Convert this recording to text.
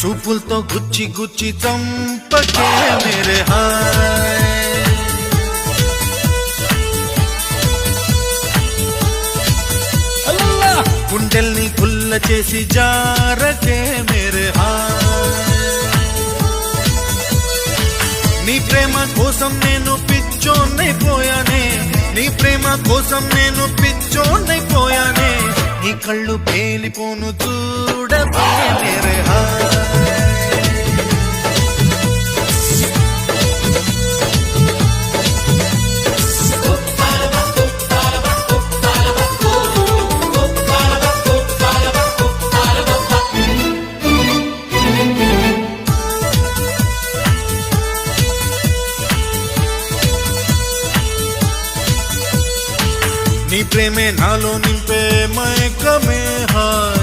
చూపులతో గుచ్చి గుచ్చి చంపకే మేరే హాయ్, గుండెల్ని గుల్ల చేసి జారకే మేరే హాయ్. నీ ప్రేమ కోసం నేను పిచ్చోన్నైపోయానే, నీ ప్రేమ కోసం నేను పిచ్చోన్నైపోయానే, నీ కళ్ళు పేలిపోను చూడకే మేరే హాయ్. నీ ప్రేమే నాలో నింపే మైకమే హాయ్,